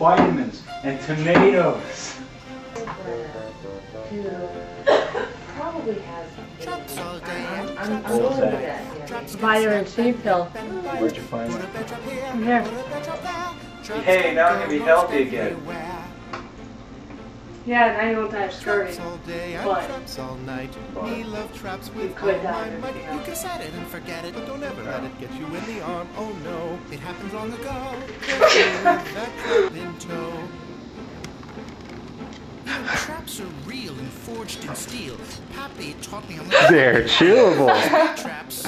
vitamins and tomatoes. Probably has. I'm What was going with that? that. Vitamin C pill. Where'd you find it? Here. Hey, now I'm gonna be healthy again. Yeah, now you won't die of scurvy. But traps you with could all die my of might. everything You else. can set it and forget it, but don't ever let it get you in the arm. Oh no, it happened long ago. That trap in tow. Traps are real and forged in steel. Pappy taught me on the They're chewable. traps.